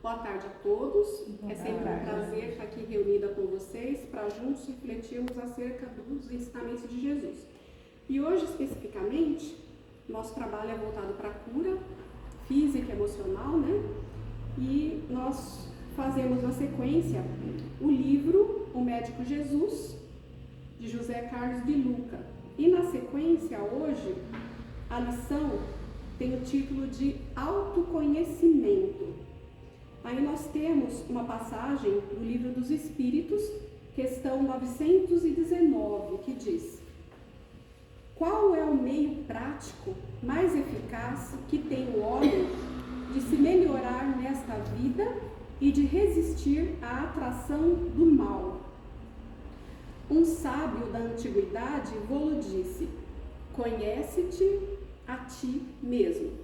Boa tarde a todos. É sempre um prazer estar aqui reunida com vocês para juntos refletirmos acerca dos ensinamentos de Jesus. E hoje, especificamente, nosso trabalho é voltado para a cura física e emocional, né? E nós fazemos na sequência o livro O Médico Jesus, de José Carlos de Luca. E na sequência, hoje, a lição tem o título de Autoconhecimento. Aí nós temos uma passagem do Livro dos Espíritos, questão 919, que diz: qual é o meio prático mais eficaz que tem o homem de se melhorar nesta vida e de resistir à atração do mal? Um sábio da antiguidade vô-lo disse: conhece-te a ti mesmo.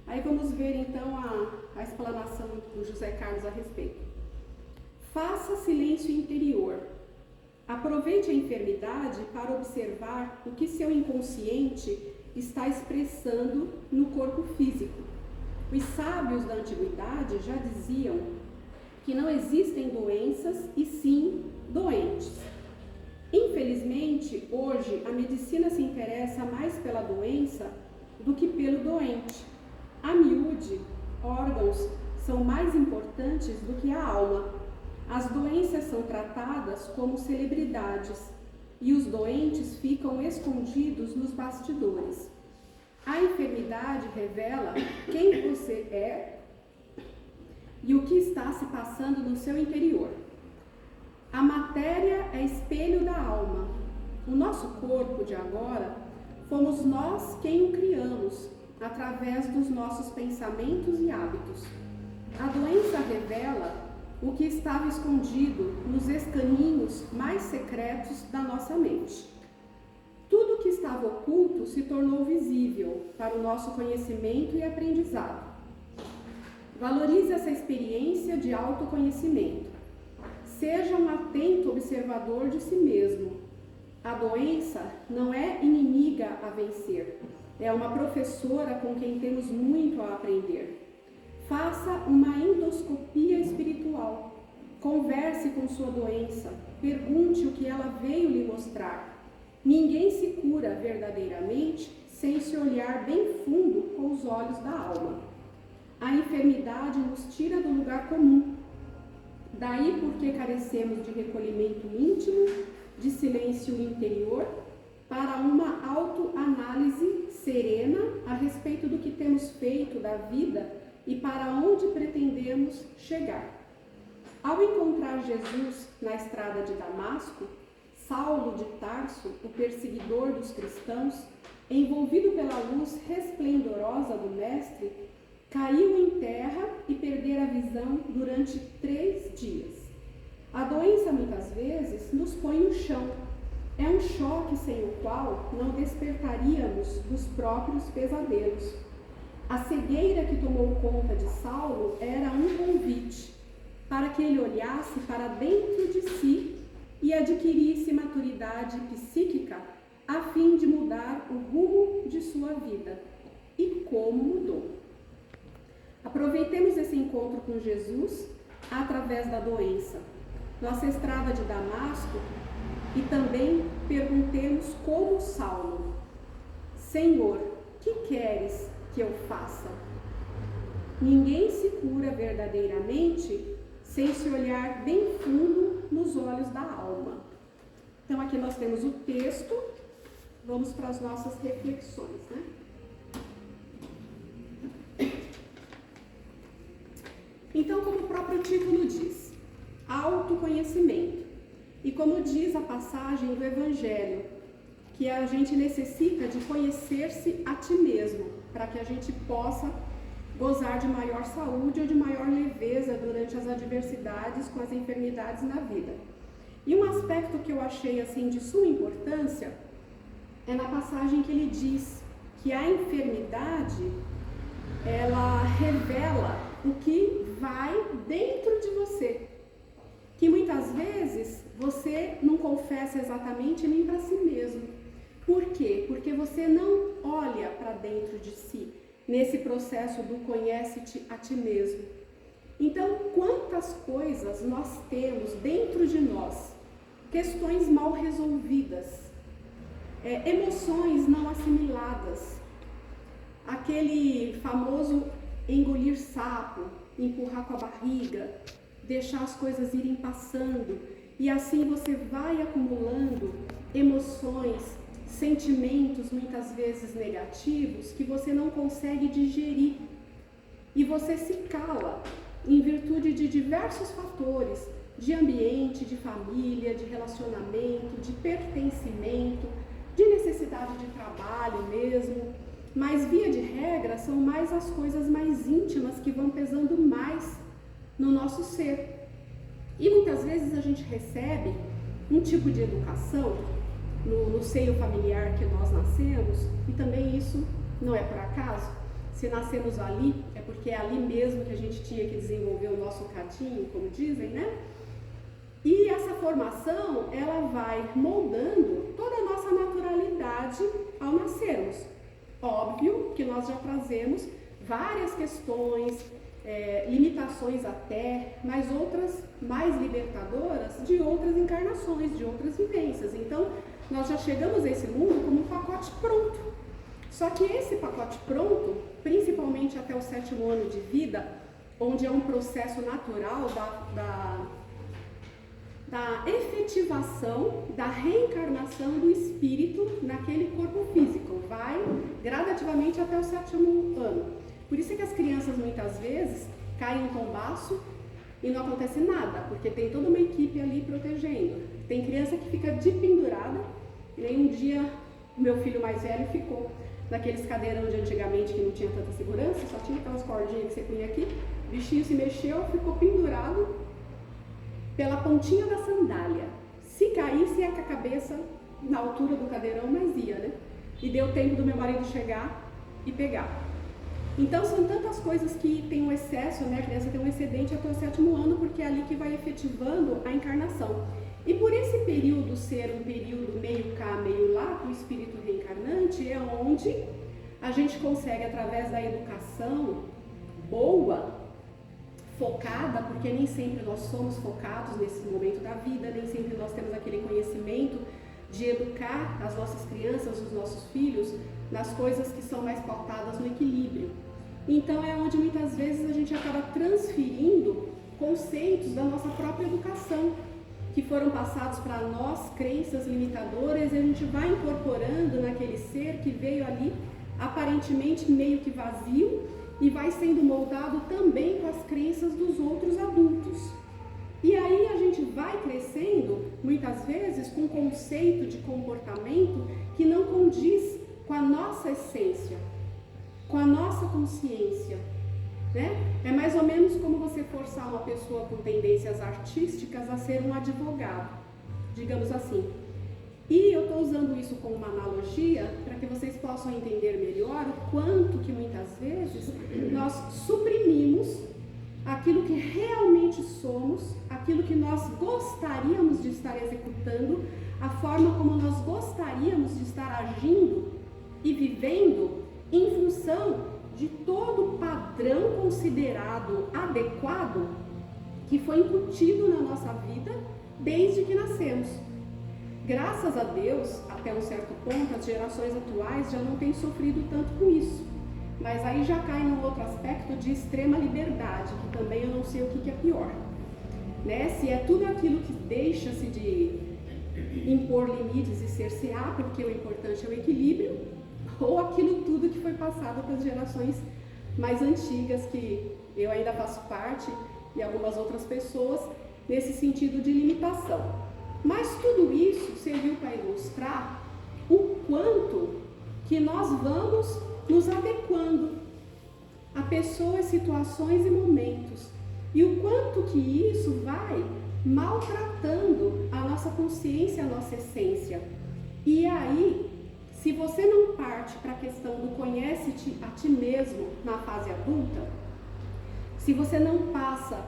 Aí vamos ver então a explanação do José Carlos a respeito. Faça silêncio interior. Aproveite a enfermidade para observar o que seu inconsciente está expressando no corpo físico. Os sábios da antiguidade já diziam que não existem doenças e sim doentes. Infelizmente, hoje a medicina se interessa mais pela doença do que pelo doente. A miúde, órgãos são mais importantes do que a alma. As doenças são tratadas como celebridades e os doentes ficam escondidos nos bastidores. A enfermidade revela quem você é e o que está se passando no seu interior. A matéria é espelho da alma. O nosso corpo de agora fomos nós quem o criamos, através dos nossos pensamentos e hábitos. A doença revela o que estava escondido nos escaninhos mais secretos da nossa mente. Tudo que estava oculto se tornou visível para o nosso conhecimento e aprendizado. Valorize essa experiência de autoconhecimento. Seja um atento observador de si mesmo. A doença não é inimiga a vencer. É uma professora com quem temos muito a aprender. Faça uma endoscopia espiritual. Converse com sua doença. Pergunte o que ela veio lhe mostrar. Ninguém se cura verdadeiramente sem se olhar bem fundo com os olhos da alma. A enfermidade nos tira do lugar comum. Daí porque carecemos de recolhimento íntimo, de silêncio interior, para uma autoanálise serena a respeito do que temos feito da vida e para onde pretendemos chegar. Ao encontrar Jesus na estrada de Damasco, Saulo de Tarso, o perseguidor dos cristãos, envolvido pela luz resplendorosa do Mestre, caiu em terra e perdera a visão durante 3 dias. A doença muitas vezes nos põe no chão. É um choque sem o qual não despertaríamos dos próprios pesadelos. A cegueira que tomou conta de Saulo era um convite para que ele olhasse para dentro de si e adquirisse maturidade psíquica a fim de mudar o rumo de sua vida. E como mudou? Aproveitemos esse encontro com Jesus através da doença, nossa estrada de Damasco, e também perguntemos como Saulo: Senhor, que queres que eu faça? Ninguém se cura verdadeiramente sem se olhar bem fundo nos olhos da alma. Então aqui nós temos o texto, vamos para as nossas reflexões, né? Então, como o próprio título diz, autoconhecimento. E como diz a passagem do Evangelho, que a gente necessita de conhecer-se a ti mesmo, para que a gente possa gozar de maior saúde ou de maior leveza durante as adversidades com as enfermidades na vida. E um aspecto que eu achei assim de suma importância é na passagem que ele diz que a enfermidade, ela revela o que vai dentro de você, que muitas vezes você não confessa exatamente nem para si mesmo. Por quê? Porque você não olha para dentro de si, nesse processo do conhece-te a ti mesmo. Então, Então, quantas coisas nós temos dentro de nós, questões mal resolvidas, emoções não assimiladas, aquele famoso engolir sapo, empurrar com a barriga, deixar as coisas irem passando, e assim você vai acumulando emoções, sentimentos muitas vezes negativos que você não consegue digerir, e você se cala em virtude de diversos fatores, de ambiente, de família, de relacionamento, de pertencimento, de necessidade de trabalho mesmo, mas via de regra são mais as coisas mais íntimas que vão pesando mais no nosso ser. E muitas vezes a gente recebe um tipo de educação no seio familiar que nós nascemos, e também isso não é por acaso. Se nascemos ali, é porque é ali mesmo que a gente tinha que desenvolver o nosso cadinho, como dizem, né? E essa formação, ela vai moldando toda a nossa naturalidade ao nascermos. Óbvio que nós já trazemos várias questões, limitações até, mas outras mais libertadoras de outras encarnações, de outras vivências. Então, nós já chegamos a esse mundo como um pacote pronto. Só que esse pacote pronto, principalmente até o 7º ano de vida, onde é um processo natural da efetivação, da reencarnação do espírito naquele corpo físico, vai gradativamente até o 7º ano. Por isso é que as crianças muitas vezes caem em tombaço e não acontece nada, porque tem toda uma equipe ali protegendo. Tem criança que fica de pendurada, e nem um dia o meu filho mais velho ficou naqueles cadeirão de antigamente que não tinha tanta segurança, só tinha aquelas cordinhas que você punha aqui, o bichinho se mexeu, ficou pendurado pela pontinha da sandália. Se caísse, ia com a cabeça na altura do cadeirão, mas ia, né? E deu tempo do meu marido chegar e pegar. Então, são tantas coisas que tem um excesso, né? A criança tem um excedente até o 7º ano, porque é ali que vai efetivando a encarnação. E por esse período ser um período meio cá, meio lá, com o espírito reencarnante, é onde a gente consegue, através da educação boa, focada, porque nem sempre nós somos focados nesse momento da vida, nem sempre nós temos aquele conhecimento de educar as nossas crianças, os nossos filhos, nas coisas que são mais pautadas no equilíbrio. Então é onde muitas vezes a gente acaba transferindo conceitos da nossa própria educação, que foram passados para nós, crenças limitadoras, e a gente vai incorporando naquele ser que veio ali aparentemente meio que vazio, e vai sendo moldado também com as crenças dos outros adultos. E aí a gente vai crescendo, muitas vezes, com um conceito de comportamento que não condiz com a nossa essência, com a nossa consciência, né? É mais ou menos como você forçar uma pessoa com tendências artísticas a ser um advogado, digamos assim. E eu estou usando isso como uma analogia para que vocês possam entender melhor o quanto que muitas vezes nós suprimimos aquilo que realmente somos, aquilo que nós gostaríamos de estar executando, a forma como nós gostaríamos de estar agindo e vivendo em função de todo o padrão considerado adequado que foi incutido na nossa vida desde que nascemos. Graças a Deus, até um certo ponto, as gerações atuais já não têm sofrido tanto com isso. Mas aí já cai num outro aspecto de extrema liberdade, que também eu não sei o que é pior. Né? Se é tudo aquilo que deixa-se de impor limites e cercear, porque o importante é o equilíbrio, ou aquilo tudo que foi passado para as gerações mais antigas, que eu ainda faço parte, e algumas outras pessoas, nesse sentido de limitação. Mas tudo isso serviu para ilustrar o quanto que nós vamos nos adequando a pessoas, situações e momentos, e o quanto que isso vai maltratando a nossa consciência, a nossa essência. E aí, se você não parte para a questão do conhece-te a ti mesmo na fase adulta, se você não passa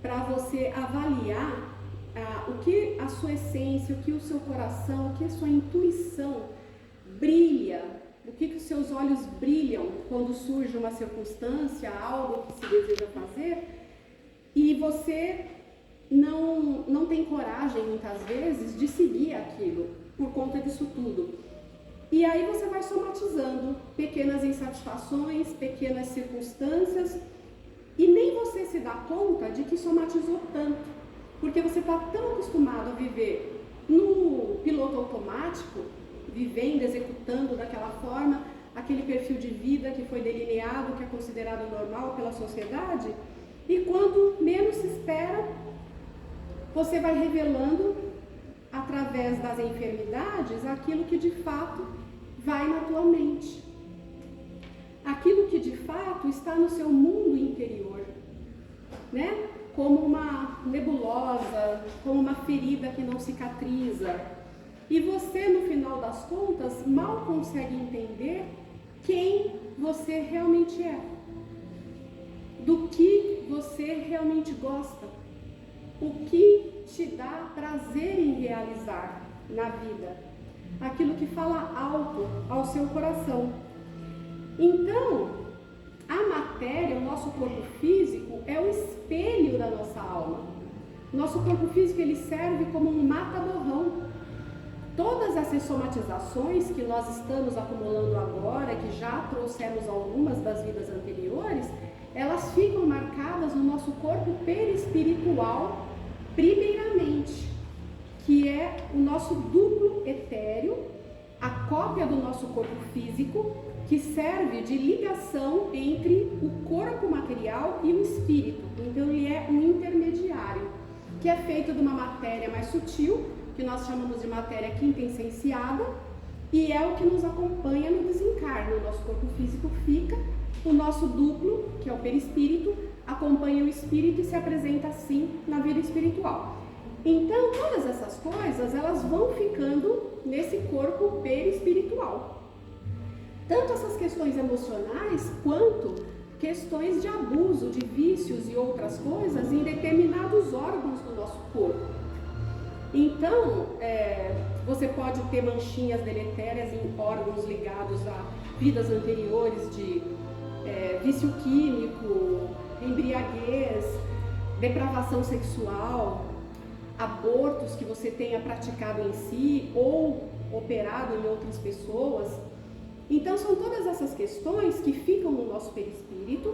para você avaliar o que a sua essência, o que o seu coração, o que a sua intuição brilha, o que os seus olhos brilham quando surge uma circunstância, algo que se deseja fazer, e você não tem coragem, muitas vezes, de seguir aquilo, por conta disso tudo. E aí você vai somatizando pequenas insatisfações, pequenas circunstâncias, e nem você se dá conta de que somatizou tanto, porque você está tão acostumado a viver no piloto automático, vivendo, executando daquela forma, aquele perfil de vida que foi delineado, que é considerado normal pela sociedade, e quando menos se espera, você vai revelando, através das enfermidades, aquilo que de fato vai na tua mente. Aquilo que de fato está no seu mundo interior, né? Como uma nebulosa, como uma ferida que não cicatriza. E você, no final das contas, mal consegue entender quem você realmente é, do que você realmente gosta, o que te dá prazer em realizar na vida, aquilo que fala alto ao seu coração. Então, a matéria, o nosso corpo físico, é o espelho da nossa alma. Nosso corpo físico, ele serve como um mata-borrão. Todas essas somatizações que nós estamos acumulando agora, que já trouxemos algumas das vidas anteriores, elas ficam marcadas no nosso corpo perispiritual, primeiramente, que é o nosso duplo etéreo, a cópia do nosso corpo físico, que serve de ligação entre o corpo material e o espírito. Então ele é um intermediário, que é feito de uma matéria mais sutil, que nós chamamos de matéria quintessenciada, e é o que nos acompanha no desencarne. O nosso corpo físico fica, o nosso duplo, que é o perispírito, acompanha o espírito e se apresenta assim na vida espiritual. Então, todas essas coisas, elas vão ficando nesse corpo perispiritual. Tanto essas questões emocionais, quanto questões de abuso, de vícios e outras coisas em determinados órgãos do nosso corpo. Então, você pode ter manchinhas deletérias em órgãos ligados a vidas anteriores de vício químico, embriaguez, depravação sexual, abortos que você tenha praticado em si ou operado em outras pessoas. Então, são todas essas questões que ficam no nosso perispírito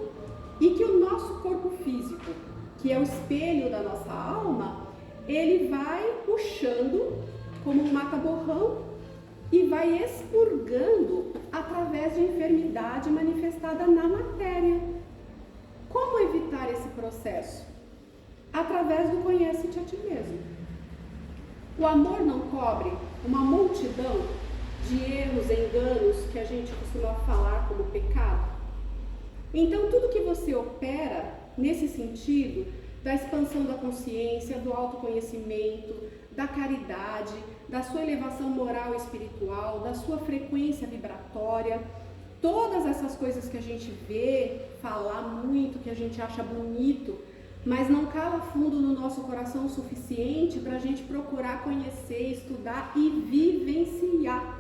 e que o nosso corpo físico, que é o espelho da nossa alma, ele vai puxando como um mata-borrão e vai expurgando através de enfermidade manifestada na matéria. Como evitar esse processo? Através do conhece-te a ti mesmo. O amor não cobre uma multidão de erros, enganos que a gente costuma falar como pecado. Então, tudo que você opera nesse sentido, da expansão da consciência, do autoconhecimento, da caridade, da sua elevação moral e espiritual, da sua frequência vibratória, todas essas coisas que a gente vê, falar muito, que a gente acha bonito, mas não cala fundo no nosso coração o suficiente para a gente procurar conhecer, estudar e vivenciar.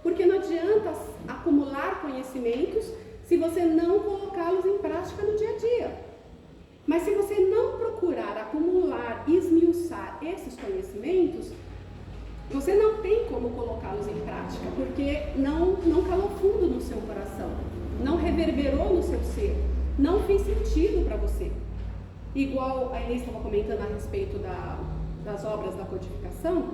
Porque não adianta acumular conhecimentos se você não colocá-los em prática no dia a dia. Mas se você não procurar acumular e esmiuçar esses conhecimentos, você não tem como colocá-los em prática, porque não calou fundo no seu coração, não reverberou no seu ser, não fez sentido para você. Igual a Inês estava comentando a respeito das obras da codificação,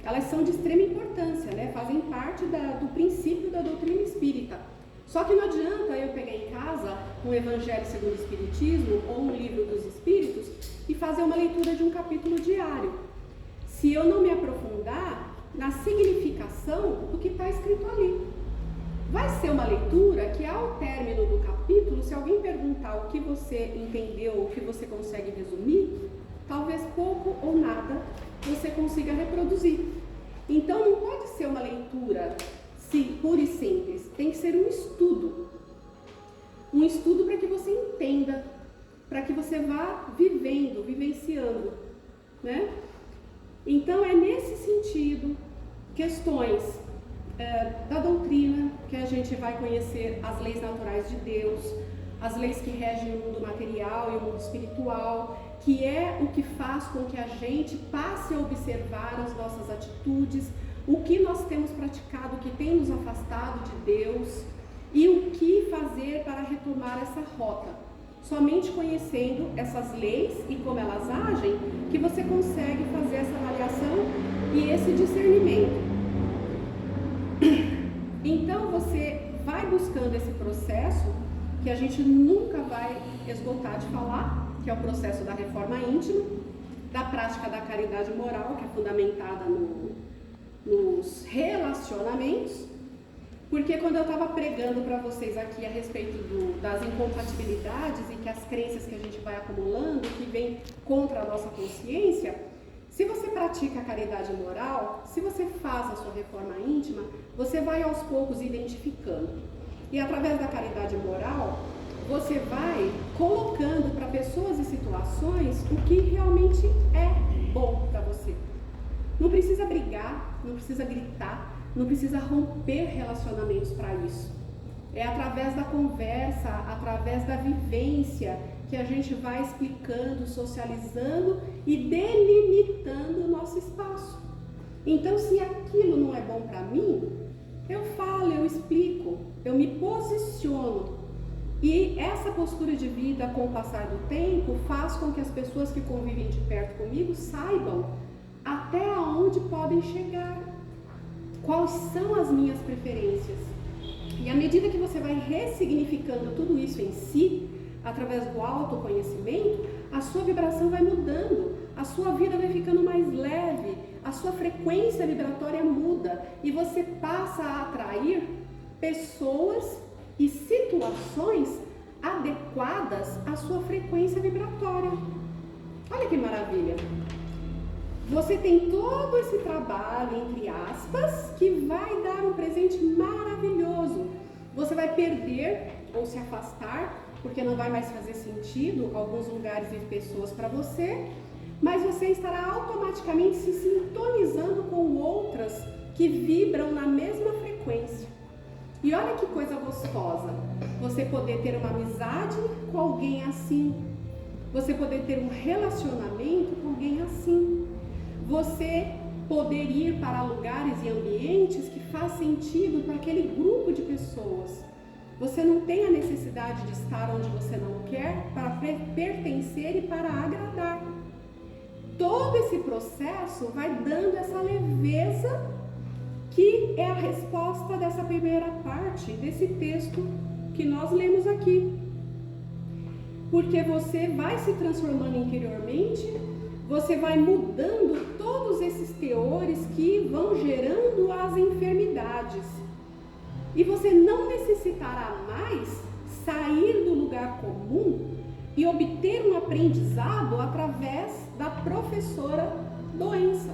elas são de extrema importância, né? Fazem parte do princípio da doutrina espírita. Só que não adianta eu pegar em casa um Evangelho segundo o Espiritismo ou um livro dos Espíritos e fazer uma leitura de um capítulo diário, se eu não me aprofundar na significação do que está escrito ali. Vai ser uma leitura que, ao término do capítulo, se alguém perguntar o que você entendeu, o que você consegue resumir, talvez pouco ou nada você consiga reproduzir. Então, não pode ser uma leitura pura e simples, tem que ser um estudo. Um estudo para que você entenda, para que você vá vivendo, vivenciando, né? Então, é nesse sentido, questões da doutrina, que a gente vai conhecer as leis naturais de Deus, as leis que regem o mundo material e o mundo espiritual, que é o que faz com que a gente passe a observar as nossas atitudes, o que nós temos praticado, o que tem nos afastado de Deus e o que fazer para retomar essa rota. Somente conhecendo essas leis e como elas agem, que você consegue fazer essa avaliação e esse discernimento. Então você vai buscando esse processo, que a gente nunca vai esgotar de falar, que é o processo da reforma íntima, da prática da caridade moral, que é fundamentada nos relacionamentos, porque quando eu estava pregando para vocês aqui a respeito das incompatibilidades e que as crenças que a gente vai acumulando, que vem contra a nossa consciência, se você pratica a caridade moral, se você faz a sua reforma íntima, você vai aos poucos identificando. E através da caridade moral, você vai colocando para pessoas e situações o que realmente é bom para você. Não precisa brigar, não precisa gritar, não precisa romper relacionamentos para isso. É através da conversa, através da vivência, que a gente vai explicando, socializando e delimitando o nosso espaço. Então, se aquilo não é bom para mim, eu falo, eu explico, eu me posiciono. E essa postura de vida, com o passar do tempo, faz com que as pessoas que convivem de perto comigo saibam até onde podem chegar, quais são as minhas preferências. E à medida que você vai ressignificando tudo isso em si, através do autoconhecimento, a sua vibração vai mudando, a sua vida vai ficando mais leve, a sua frequência vibratória muda e você passa a atrair pessoas e situações adequadas à sua frequência vibratória. Olha que maravilha! Você tem todo esse trabalho, entre aspas, que vai dar um presente maravilhoso. Você vai perder ou se afastar, porque não vai mais fazer sentido alguns lugares e pessoas para você, mas você estará automaticamente se sintonizando com outras que vibram na mesma frequência. E olha que coisa gostosa, você poder ter uma amizade com alguém assim, você poder ter um relacionamento com alguém assim, você poder ir para lugares e ambientes que faz sentido para aquele grupo de pessoas. Você não tem a necessidade de estar onde você não quer para pertencer e para agradar. Todo esse processo vai dando essa leveza que é a resposta dessa primeira parte desse texto que nós lemos aqui. Porque você vai se transformando interiormente, você vai mudando todos esses teores que vão gerando as enfermidades. E você não necessitará mais sair do lugar comum e obter um aprendizado através da professora doença.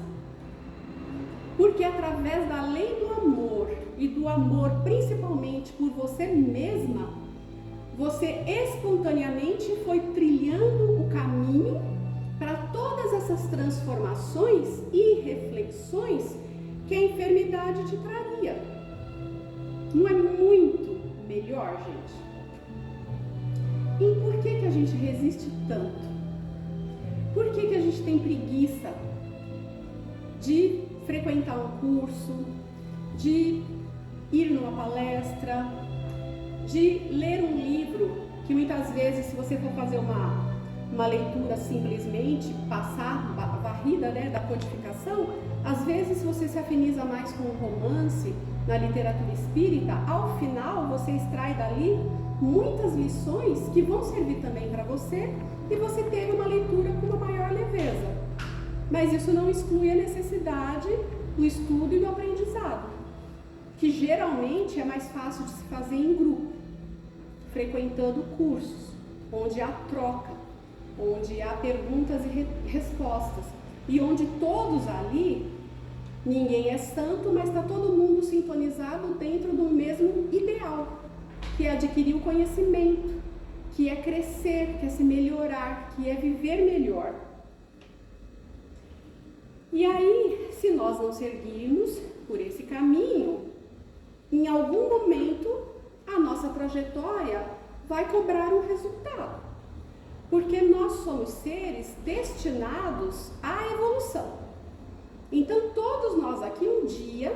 Porque através da lei do amor e do amor principalmente por você mesma, você espontaneamente foi trilhando o caminho para todas essas transformações e reflexões que a enfermidade te traria. Não é muito melhor, gente? E por que a gente resiste tanto? Por que a gente tem preguiça de frequentar um curso, de ir numa palestra, de ler um livro, que muitas vezes, se você for fazer uma leitura simplesmente, passar a varrida, né, da codificação, às vezes você se afiniza mais com o romance, na literatura espírita, ao final você extrai dali muitas lições que vão servir também para você e você ter uma leitura com uma maior leveza. Mas isso não exclui a necessidade do estudo e do aprendizado, que geralmente é mais fácil de se fazer em grupo, frequentando cursos, onde há troca, onde há perguntas e respostas, e onde todos ali, ninguém é santo, mas está todo mundo sintonizado dentro do mesmo ideal, que é adquirir o conhecimento, que é crescer, que é se melhorar, que é viver melhor. E aí, se nós não seguirmos por esse caminho, em algum momento a nossa trajetória vai cobrar um resultado. Porque nós somos seres destinados à evolução. Então, todos nós aqui um dia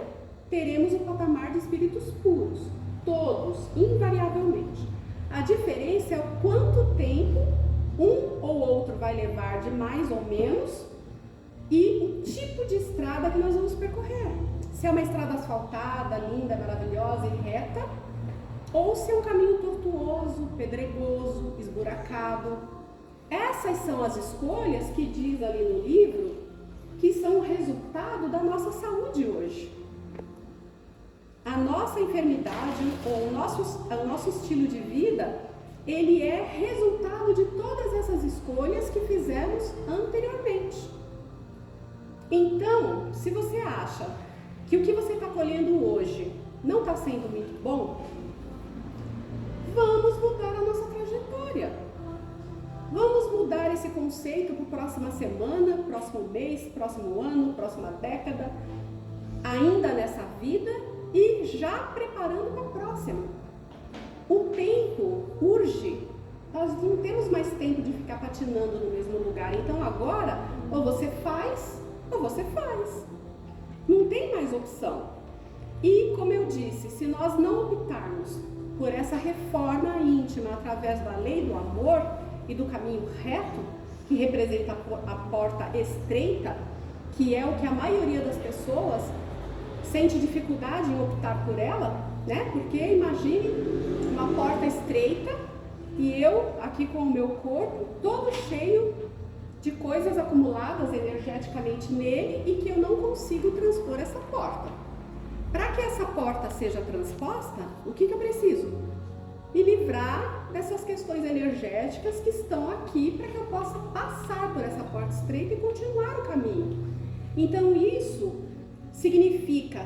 teremos o patamar de espíritos puros. Todos, invariavelmente. A diferença é o quanto tempo um ou outro vai levar de mais ou menos e o tipo de estrada que nós vamos percorrer. Se é uma estrada asfaltada, linda, maravilhosa e reta, ou se é um caminho tortuoso, pedregoso, esburacado. Essas são as escolhas que diz ali no livro que são o resultado da nossa saúde hoje. A nossa enfermidade ou o nosso estilo de vida, ele é resultado de todas essas escolhas que fizemos anteriormente. Então, se você acha que o que você está colhendo hoje não está sendo muito bom, vamos mudar a nossa trajetória. Vamos mudar esse conceito para a próxima semana, próximo mês, próximo ano, próxima década, ainda nessa vida e já preparando para a próxima. O tempo urge, nós não temos mais tempo de ficar patinando no mesmo lugar. Então agora, ou você faz, ou você faz. Não tem mais opção. E, como eu disse, se nós não optarmos por essa reforma íntima através da lei do amor e do caminho reto, que representa a porta estreita, que é o que a maioria das pessoas sente dificuldade em optar por ela, né? Porque imagine uma porta estreita e eu aqui com o meu corpo todo cheio de coisas acumuladas energeticamente nele e que eu não consigo transpor essa porta. Para que essa porta seja transposta, o que eu preciso? Me livrar dessas questões energéticas que estão aqui para que eu possa passar por essa porta estreita e continuar o caminho. Então isso significa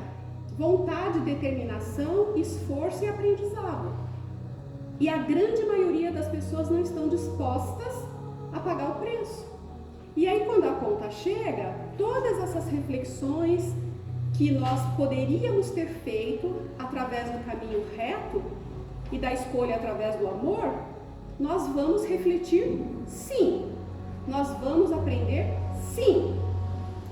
vontade, determinação, esforço e aprendizado. E a grande maioria das pessoas não estão dispostas a pagar o preço. E aí quando a conta chega, todas essas reflexões que nós poderíamos ter feito através do caminho reto e da escolha através do amor, nós vamos refletir sim, nós vamos aprender sim,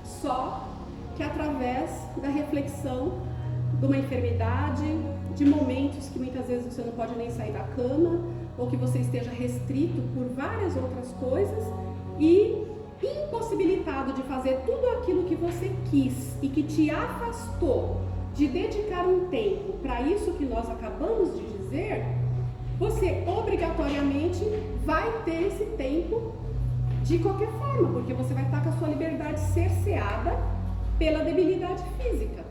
só que através da reflexão de uma enfermidade, de momentos que muitas vezes você não pode nem sair da cama, ou que você esteja restrito por várias outras coisas e impossibilitado de fazer tudo aquilo que você quis e que te afastou de dedicar um tempo para isso que nós acabamos de dizer, você obrigatoriamente vai ter esse tempo de qualquer forma, porque você vai estar com a sua liberdade cerceada pela debilidade física.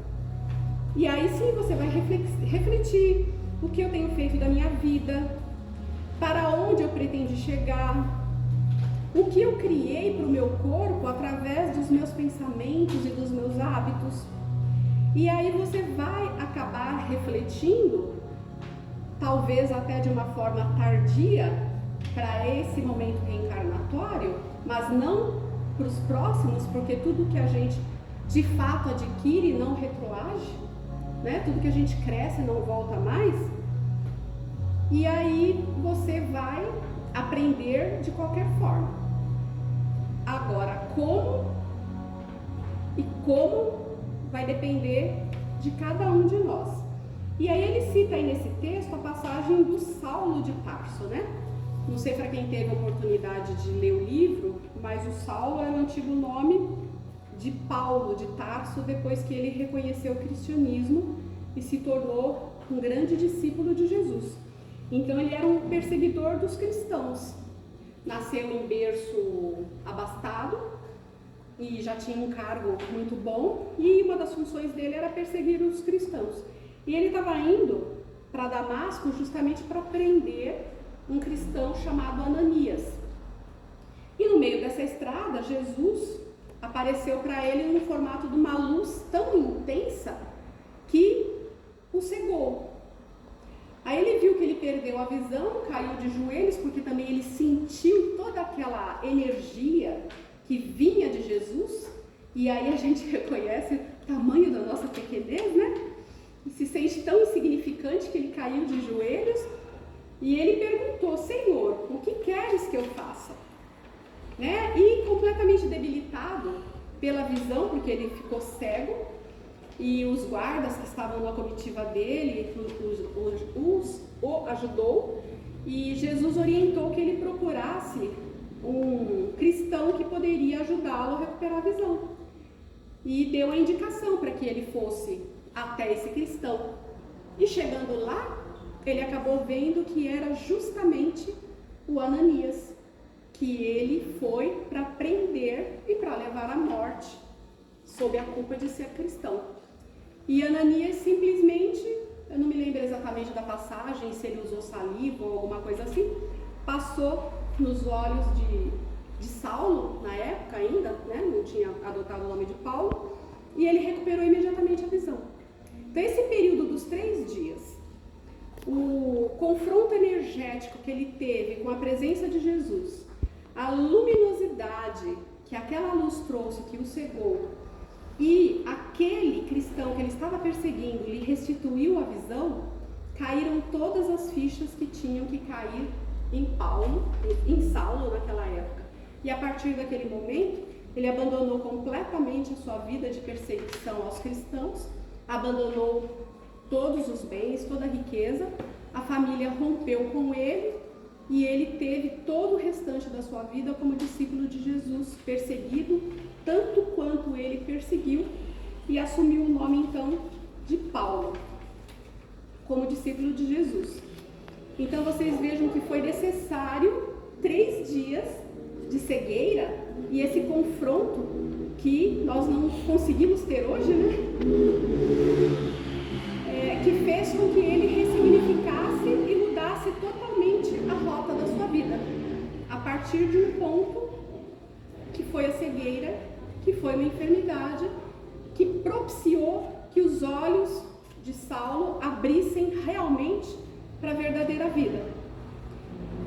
E aí sim você vai refletir o que eu tenho feito da minha vida, para onde eu pretendo chegar, o que eu criei para o meu corpo através dos meus pensamentos e dos meus hábitos. E aí você vai acabar refletindo, talvez até de uma forma tardia, para esse momento reencarnatório, mas não para os próximos, porque tudo que a gente de fato adquire não retroage, né? Tudo que a gente cresce não volta mais. E aí você vai aprender de qualquer forma. Agora, como vai depender de cada um de nós. E aí ele cita aí nesse texto a passagem do Saulo de Tarso, né? Não sei para quem teve a oportunidade de ler o livro, mas o Saulo era o antigo nome de Paulo de Tarso, depois que ele reconheceu o cristianismo e se tornou um grande discípulo de Jesus. Então ele era um perseguidor dos cristãos. Nasceu em berço abastado e já tinha um cargo muito bom, e uma das funções dele era perseguir os cristãos. E ele estava indo para Damasco justamente para prender um cristão chamado Ananias. E no meio dessa estrada, Jesus apareceu para ele no formato de uma luz tão intensa que o cegou. Aí ele viu que ele perdeu a visão, caiu de joelhos, porque também ele sentiu toda aquela energia que vinha de Jesus, e aí a gente reconhece o tamanho da nossa pequenez, né? E se sente tão insignificante que ele caiu de joelhos E ele perguntou: Senhor, o que queres que eu faça? Né? E completamente debilitado pela visão, porque ele ficou cego, e os guardas que estavam na comitiva dele o ajudou, e Jesus orientou que ele procurasse um cristão que poderia ajudá-lo a recuperar a visão, e deu a indicação para que ele fosse até esse cristão. E chegando lá, ele acabou vendo que era justamente o Ananias, que ele foi para prender e para levar à morte, sob a culpa de ser cristão. E Ananias simplesmente, eu não me lembro exatamente da passagem, se ele usou saliva ou alguma coisa assim, passou nos olhos de Saulo, na época ainda, né? Não tinha adotado o nome de Paulo, e ele recuperou imediatamente a visão. Então, esse período dos 3 dias, o confronto energético que ele teve com a presença de Jesus, a luminosidade que aquela luz trouxe, que o cegou, e aquele cristão que ele estava perseguindo lhe restituiu a visão, caíram todas as fichas que tinham que cair em Saulo naquela época. E a partir daquele momento, ele abandonou completamente a sua vida de perseguição aos cristãos, abandonou todos os bens, toda a riqueza, a família rompeu com ele, e ele teve todo o restante da sua vida como discípulo de Jesus, perseguido tanto quanto ele perseguiu, e assumiu o nome então de Paulo, como discípulo de Jesus. Então vocês vejam que foi necessário 3 dias de cegueira e esse confronto que nós não conseguimos ter hoje, né? Que fez com que ele ressignificasse e mudasse totalmente a rota da sua vida, a partir de um ponto que foi a cegueira, que foi uma enfermidade, que propiciou que os olhos de Saulo abrissem realmente para a verdadeira vida.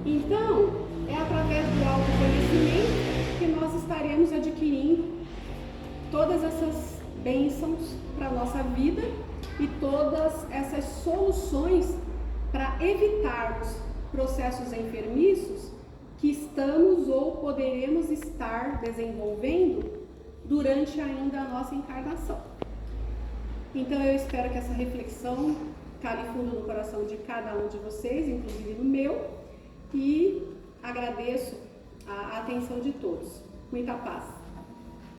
Então, é através do autoconhecimento que nós estaremos adquirindo todas essas bênçãos para a nossa vida e todas essas soluções para evitarmos processos enfermiços que estamos ou poderemos estar desenvolvendo durante ainda a nossa encarnação. Então eu espero que essa reflexão cale fundo no coração de cada um de vocês, inclusive no meu, e agradeço a atenção de todos. Muita paz.